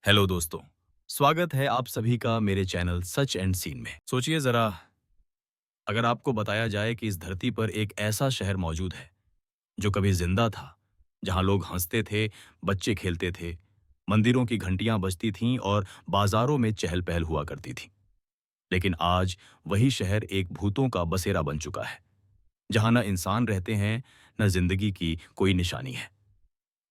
Hello दोस्तों। स्वागत है आप सभी का मेरे चैनल सच एंड सीन में। सोचिए जरा, अगर आपको बताया जाए कि इस धरती पर एक ऐसा शहर मौजूद है जो कभी जिंदा था, जहां लोग हंसते थे, बच्चे खेलते थे, मंदिरों की घंटियां बजती थीं और बाजारों में चहल पहल हुआ करती थी। लेकिन आज वही शहर एक भूतों का बसेरा बन चुका है, जहां न इंसान रहते हैं, न जिंदगी की कोई निशानी है।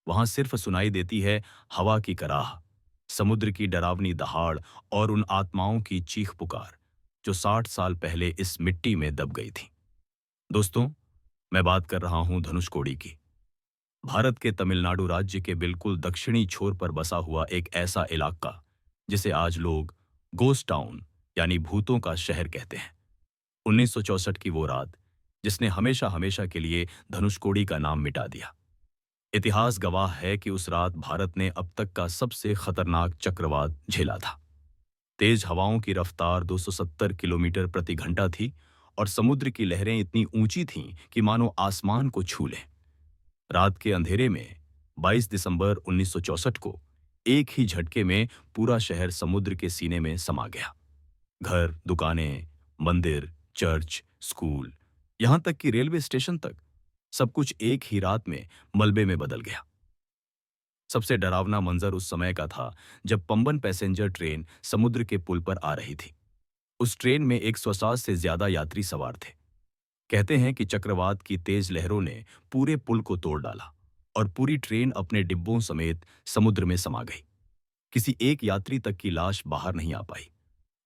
वहां सिर्फ सुनाई देती है हवा की कराह, समुद्र की डरावनी दहाड़ और उन आत्माओं की चीख पुकार जो 60 साल पहले इस मिट्टी में दब गई थी। दोस्तों, मैं बात कर रहा हूं धनुषकोडी की। भारत के तमिलनाडु राज्य के बिल्कुल दक्षिणी छोर पर बसा हुआ एक ऐसा इलाका जिसे आज लोग गोस्ट टाउन यानी भूतों का शहर कहते हैं। 1964 की वो रात जिसने हमेशा हमेशा के लिए धनुषकोडी का नाम मिटा दिया। इतिहास गवाह है कि उस रात भारत ने अब तक का सबसे खतरनाक चक्रवात झेला था। तेज हवाओं की रफ्तार 270 किलोमीटर प्रति घंटा थी और समुद्र की लहरें इतनी ऊंची थीं कि मानो आसमान को छू लें। रात के अंधेरे में 22 दिसंबर 1964 को एक ही झटके में पूरा शहर समुद्र के सीने में समा गया। घर, दुकानें, मंदिर, चर्च, स्कूल, यहां तक कि रेलवे स्टेशन तक, सब कुछ एक ही रात में मलबे में बदल गया। सबसे डरावना मंजर उस समय का था जब पंबन पैसेंजर ट्रेन समुद्र के पुल पर आ रही थी। उस ट्रेन में 160 से ज्यादा यात्री सवार थे। कहते हैं कि चक्रवात की तेज लहरों ने पूरे पुल को तोड़ डाला और पूरी ट्रेन अपने डिब्बों समेत समुद्र में समा गई। किसी एक यात्री तक की लाश बाहर नहीं आ पाई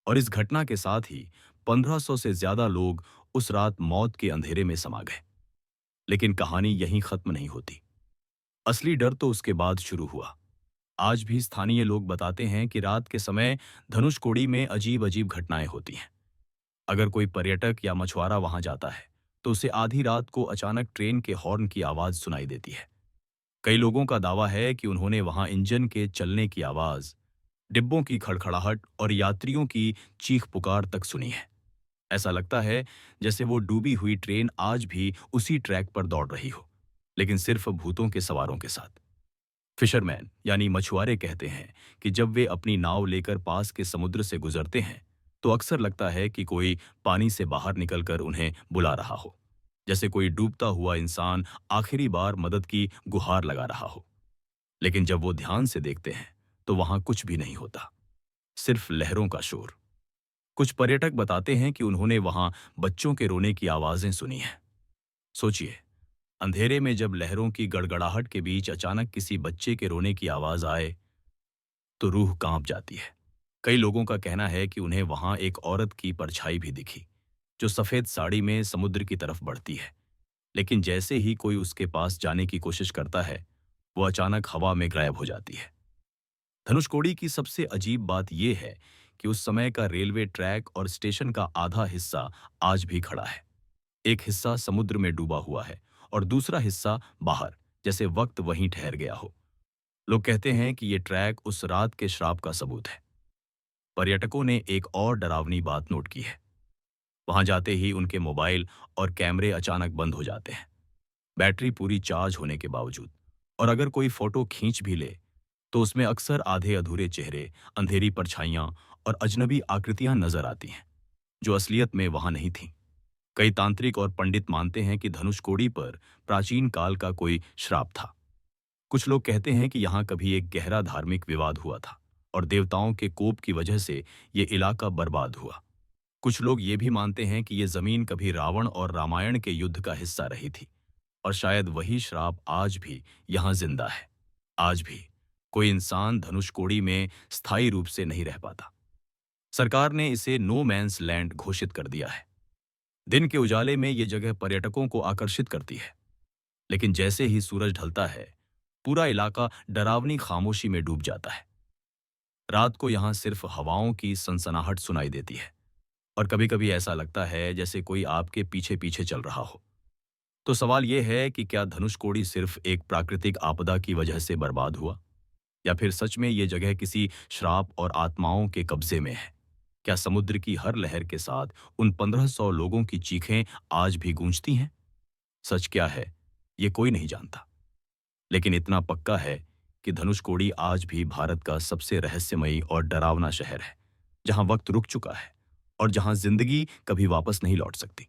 और इस घटना के साथ ही 1500 से ज्यादा लोग उस रात मौत के अंधेरे में समा गए। लेकिन कहानी यहीं खत्म नहीं होती। असली डर तो उसके बाद शुरू हुआ। आज भी स्थानीय लोग बताते हैं कि रात के समय धनुषकोडी में अजीब अजीब घटनाएं होती हैं। अगर कोई पर्यटक या मछुआरा वहां जाता है तो उसे आधी रात को अचानक ट्रेन के हॉर्न की आवाज सुनाई देती है। कई लोगों का दावा है कि उन्होंने वहां इंजन के चलने की आवाज, डिब्बों की खड़खड़ाहट और यात्रियों की चीख पुकार तक सुनी है। ऐसा लगता है जैसे वो डूबी हुई ट्रेन आज भी उसी ट्रैक पर दौड़ रही हो, लेकिन सिर्फ भूतों के सवारों के साथ। फिशरमैन यानी मछुआरे कहते हैं कि जब वे अपनी नाव लेकर पास के समुद्र से गुजरते हैं तो अक्सर लगता है कि कोई पानी से बाहर निकलकर उन्हें बुला रहा हो, जैसे कोई डूबता हुआ इंसान आखिरी बार मदद की गुहार लगा रहा हो। लेकिन जब वो ध्यान से देखते हैं तो वहां कुछ भी नहीं होता, सिर्फ लहरों का शोर। कुछ पर्यटक बताते हैं कि उन्होंने वहां बच्चों के रोने की आवाजें सुनी हैं। सोचिए, अंधेरे में जब लहरों की गड़गड़ाहट के बीच अचानक किसी बच्चे के रोने की आवाज आए तो रूह कांप जाती है। कई लोगों का कहना है कि उन्हें वहां एक औरत की परछाई भी दिखी जो सफेद साड़ी में समुद्र की तरफ बढ़ती है। लेकिन जैसे ही कोई उसके पास जाने की कोशिश करता है वो अचानक हवा में गायब हो जाती है। धनुषकोडी की सबसे अजीब बात यह है कि उस समय का रेलवे ट्रैक और स्टेशन का आधा हिस्सा आज भी खड़ा है। एक हिस्सा समुद्र में डूबा हुआ है और दूसरा हिस्सा बाहर, जैसे वक्त वहीं ठहर गया हो। लोग कहते हैं कि ये ट्रैक उस रात के श्राप का सबूत है। पर्यटकों ने एक और डरावनी बात नोट की है। वहां जाते ही उनके मोबाइल और कैमरे अचानक बंद हो जाते हैं, बैटरी पूरी चार्ज होने के बावजूद। और अगर कोई फोटो खींच भी ले तो उसमें अक्सर आधे अधूरे चेहरे, अंधेरी परछाइयां और अजनबी आकृतियां नजर आती हैं जो असलियत में वहां नहीं थीं। कई तांत्रिक और पंडित मानते हैं कि धनुषकोडी पर प्राचीन काल का कोई श्राप था। कुछ लोग कहते हैं कि यहाँ कभी एक गहरा धार्मिक विवाद हुआ था और देवताओं के कोप की वजह से ये इलाका बर्बाद हुआ। कुछ लोग ये भी मानते हैं कि ये जमीन कभी रावण और रामायण के युद्ध का हिस्सा रही थी और शायद वही श्राप आज भी यहाँ जिंदा है। आज भी कोई इंसान धनुषकोडी में स्थायी रूप से नहीं रह पाता। सरकार ने इसे नो मैन्स लैंड घोषित कर दिया है। दिन के उजाले में ये जगह पर्यटकों को आकर्षित करती है, लेकिन जैसे ही सूरज ढलता है पूरा इलाका डरावनी खामोशी में डूब जाता है। रात को यहाँ सिर्फ हवाओं की सनसनाहट सुनाई देती है और कभी-कभी ऐसा लगता है जैसे कोई आपके पीछे पीछे चल रहा हो। तो सवाल यह है कि क्या धनुषकोडी सिर्फ एक प्राकृतिक आपदा की वजह से बर्बाद हुआ, या फिर सच में ये जगह किसी श्राप और आत्माओं के कब्जे में है? क्या समुद्र की हर लहर के साथ उन 1500 लोगों की चीखें आज भी गूंजती हैं? सच क्या है ये कोई नहीं जानता, लेकिन इतना पक्का है कि धनुषकोडी आज भी भारत का सबसे रहस्यमयी और डरावना शहर है, जहां वक्त रुक चुका है और जहां जिंदगी कभी वापस नहीं लौट सकती।